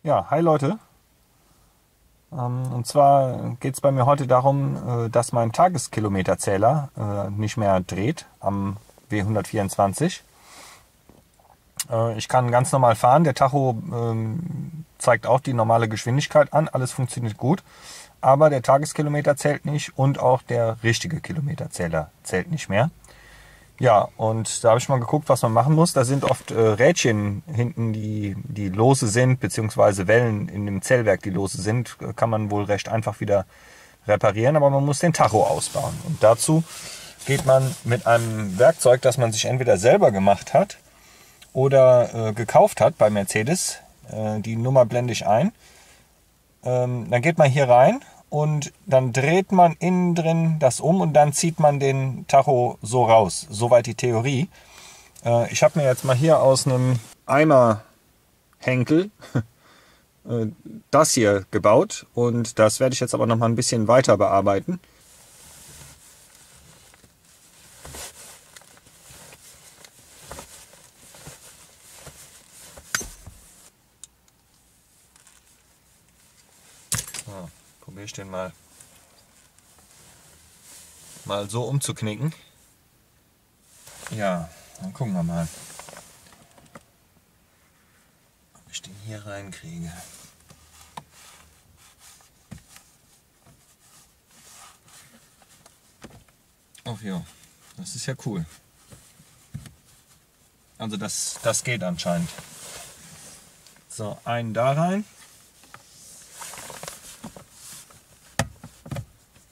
Ja, hi Leute. Und zwar geht es bei mir heute darum, dass mein Tageskilometerzähler nicht mehr dreht am W124. Ich kann ganz normal fahren. Der Tacho zeigt auch die normale Geschwindigkeit an. Alles funktioniert gut. Aber der Tageskilometer zählt nicht und auch der richtige Kilometerzähler zählt nicht mehr. Ja, und da habe ich mal geguckt, was man machen muss. Da sind oft Rädchen hinten, die lose sind, beziehungsweise Wellen in dem Zählwerk, die lose sind, kann man wohl recht einfach wieder reparieren, aber man muss den Tacho ausbauen. Und dazu geht man mit einem Werkzeug, das man sich entweder selber gemacht hat oder gekauft hat bei Mercedes. Die Nummer blende ich ein. Dann geht man hier rein und dann dreht man innen drin das um und dann zieht man den Tacho so raus. Soweit die Theorie. Ich habe mir jetzt mal hier aus einem Eimerhenkel das hier gebaut und das werde ich jetzt aber noch mal ein bisschen weiter bearbeiten. So, probiere ich den mal so umzuknicken. Ja, dann gucken wir mal, ob ich den hier reinkriege. Ach ja, das ist ja cool. Also das geht anscheinend. So, einen da rein.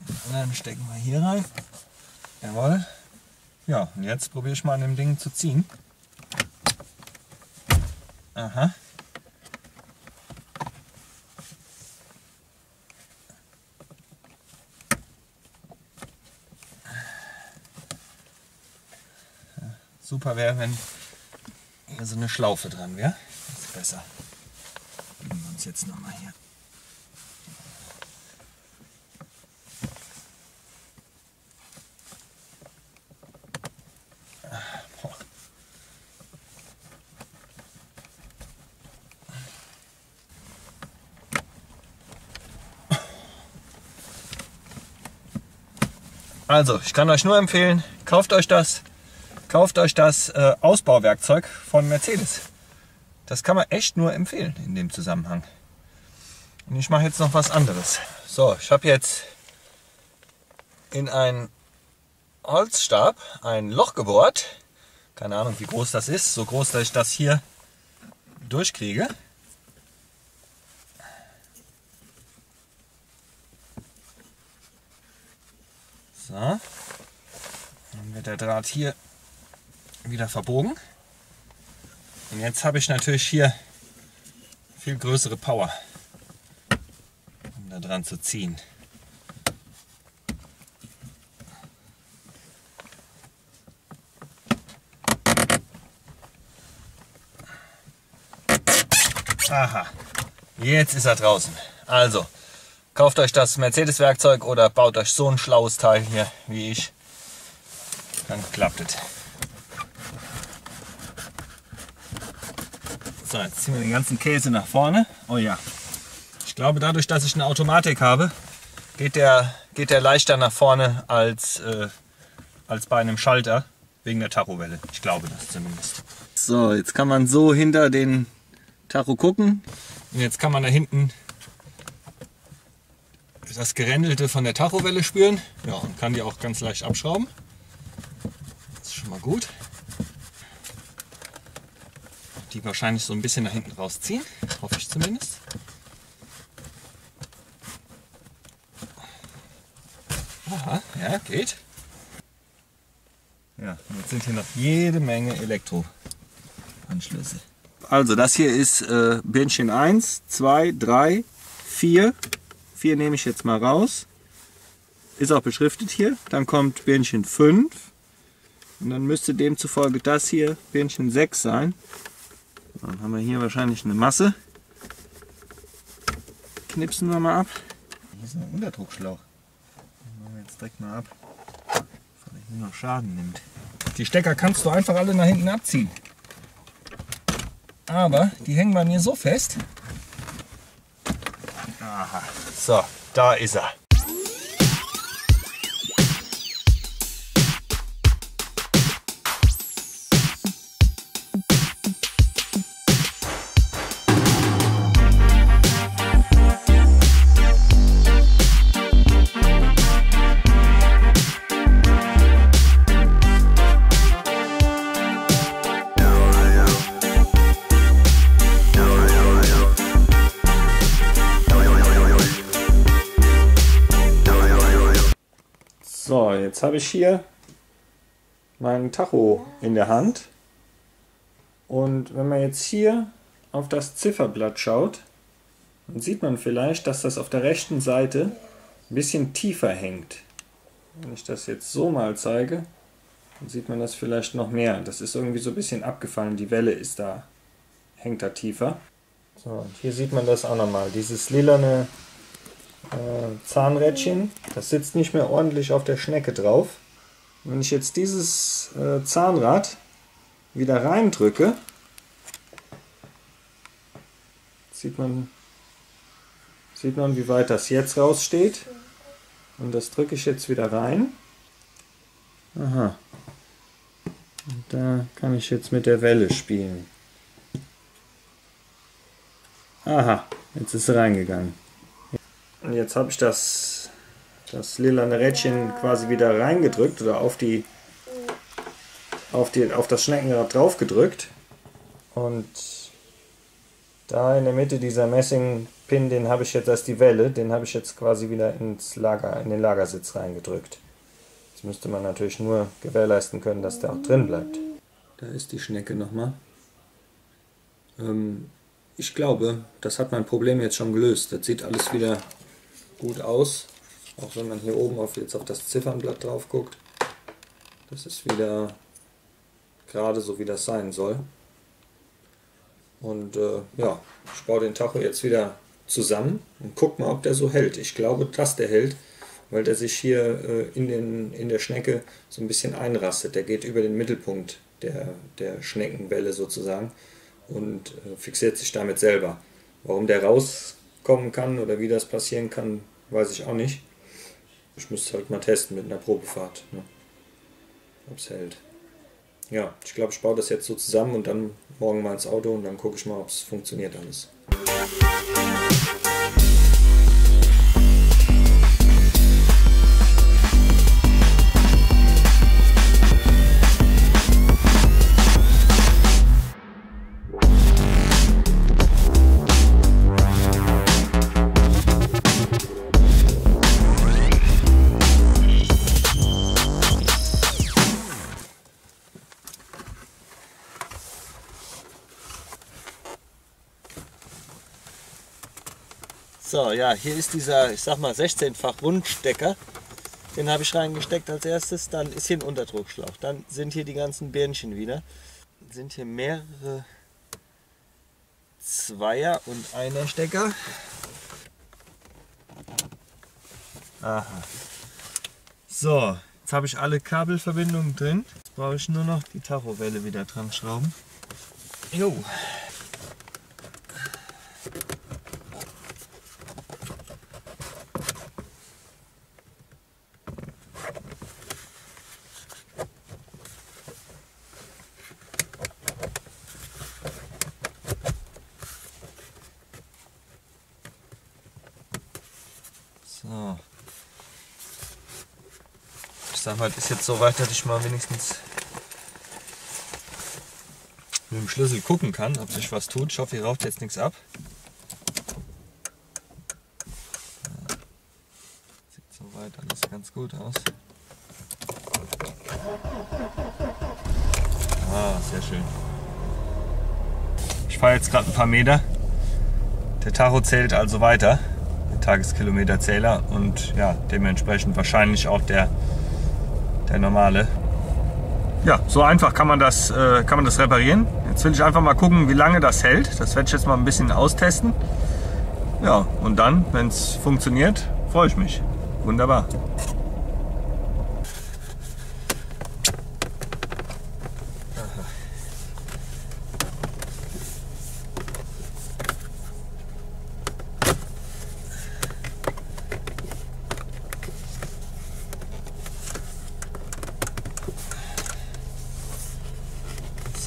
Den anderen stecken wir hier rein. Jawohl. Ja, und jetzt probiere ich mal an dem Ding zu ziehen. Aha. Ja, super wäre, wenn hier so eine Schlaufe dran wäre. Das ist besser. Nehmen wir uns jetzt nochmal hier. Also, ich kann euch nur empfehlen, kauft euch das Ausbauwerkzeug von Mercedes. Das kann man echt nur empfehlen in dem Zusammenhang. Und ich mache jetzt noch was anderes. So, ich habe jetzt in einen Holzstab ein Loch gebohrt. Keine Ahnung, wie groß das ist. So groß, dass ich das hier durchkriege. So, dann wird der Draht hier wieder verbogen. Und jetzt habe ich natürlich hier viel größere Power, um da dran zu ziehen. Aha, jetzt ist er draußen. Also, kauft euch das Mercedes-Werkzeug oder baut euch so ein schlaues Teil hier wie ich. Dann klappt es. So, jetzt ziehen wir den ganzen Käse nach vorne. Oh ja. Ich glaube, dadurch, dass ich eine Automatik habe, geht der leichter nach vorne als bei einem Schalter, wegen der Tachowelle. Ich glaube das zumindest. So, jetzt kann man so hinter den Tacho gucken. Und jetzt kann man da hinten das Gerändelte von der Tachowelle spüren. Ja, und kann die auch ganz leicht abschrauben. Das ist schon mal gut. Die wahrscheinlich so ein bisschen nach hinten rausziehen. Hoffe ich zumindest. Aha, ja, geht. Ja, und jetzt sind hier noch jede Menge Elektroanschlüsse. Also das hier ist Birnchen 1, 2, 3, 4. 4 nehme ich jetzt mal raus. Ist auch beschriftet hier. Dann kommt Birnchen 5. Und dann müsste demzufolge das hier Birnchen 6 sein. Dann haben wir hier wahrscheinlich eine Masse. Knipsen wir mal ab. Hier ist ein Unterdruckschlauch. Den machen wir jetzt direkt mal ab, bevor er hier noch Schaden nimmt. Die Stecker kannst du einfach alle nach hinten abziehen. Aber die hängen bei mir so fest, Aha. So, da ist er. So, jetzt habe ich hier meinen Tacho in der Hand und wenn man jetzt hier auf das Zifferblatt schaut, dann sieht man vielleicht, dass das auf der rechten Seite ein bisschen tiefer hängt. Wenn ich das jetzt so mal zeige, dann sieht man das vielleicht noch mehr. Das ist irgendwie so ein bisschen abgefallen, die Welle ist da, hängt da tiefer. So, und hier sieht man das auch nochmal, dieses lilane Zahnrädchen, das sitzt nicht mehr ordentlich auf der Schnecke drauf. Wenn ich jetzt dieses Zahnrad wieder reindrücke, sieht man, wie weit das jetzt raussteht. Und das drücke ich jetzt wieder rein. Aha. Und da kann ich jetzt mit der Welle spielen. Aha, jetzt ist sie reingegangen. Und jetzt habe ich das lilane Rädchen quasi wieder reingedrückt oder auf das Schneckenrad drauf gedrückt. Und da in der Mitte dieser Messingpin, den habe ich jetzt als die Welle, den habe ich jetzt quasi wieder in den Lagersitz reingedrückt. Jetzt müsste man natürlich nur gewährleisten können, dass der auch drin bleibt. Da ist die Schnecke nochmal. Ich glaube, das hat mein Problem jetzt schon gelöst. Das sieht alles wieder gut aus, auch wenn man hier oben jetzt auf das Ziffernblatt drauf guckt. Das ist wieder gerade so, wie das sein soll. Und ja, ich baue den Tacho jetzt wieder zusammen und guck mal, ob der so hält. Ich glaube, dass der hält, weil der sich hier in der Schnecke so ein bisschen einrastet. Der geht über den Mittelpunkt der Schneckenwelle sozusagen und fixiert sich damit selber. Warum der rauskommen kann oder wie das passieren kann, weiß ich auch nicht. Ich müsste halt mal testen mit einer Probefahrt, ne? Ob es hält. Ja, ich glaube, ich baue das jetzt so zusammen und dann morgen mal ins Auto und dann gucke ich mal, ob es funktioniert alles. So, ja, hier ist dieser, ich sag mal, 16-fach Wundstecker. Den habe ich reingesteckt als erstes. Dann ist hier ein Unterdruckschlauch. Dann sind hier die ganzen Birnchen wieder. Sind hier mehrere Zweier- und Einer-Stecker. Aha. So, jetzt habe ich alle Kabelverbindungen drin. Jetzt brauche ich nur noch die Tachowelle wieder dran schrauben. Jo. So. Ich sag mal, das ist jetzt so weit, dass ich mal wenigstens mit dem Schlüssel gucken kann, ob sich was tut. Ich hoffe, hier raucht jetzt nichts ab. Sieht soweit alles ganz gut aus. Ah, sehr schön. Ich fahre jetzt gerade ein paar Meter. Der Tacho zählt also weiter. Tageskilometerzähler und ja, dementsprechend wahrscheinlich auch der normale. Ja, so einfach kann man das reparieren. Jetzt will ich einfach mal gucken, wie lange das hält. Das werde ich jetzt mal ein bisschen austesten. Ja, und dann, wenn es funktioniert, freue ich mich. Wunderbar.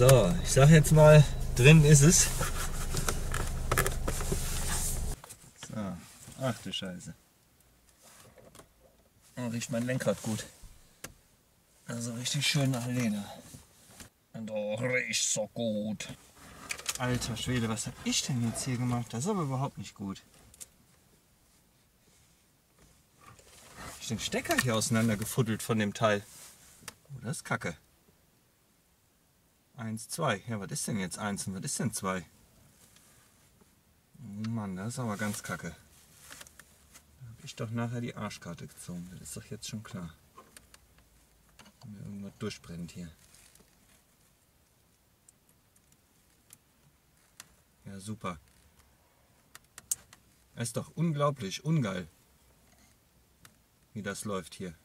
So, ich sag jetzt mal, drin ist es. So, ach du Scheiße. Oh, riecht mein Lenkrad gut. Also richtig schön nach Leder. Und oh, riecht so gut. Alter Schwede, was hab ich denn jetzt hier gemacht? Das ist aber überhaupt nicht gut. Ich hab den Stecker hier auseinandergefuddelt von dem Teil. Oh, das ist Kacke. 1, 2. Ja, was ist denn jetzt 1 und was ist denn 2? Oh Mann, das ist aber ganz kacke. Da habe ich doch nachher die Arschkarte gezogen. Das ist doch jetzt schon klar. Wenn mir irgendwas durchbrennt hier. Ja, super. Es ist doch unglaublich ungeil, wie das läuft hier.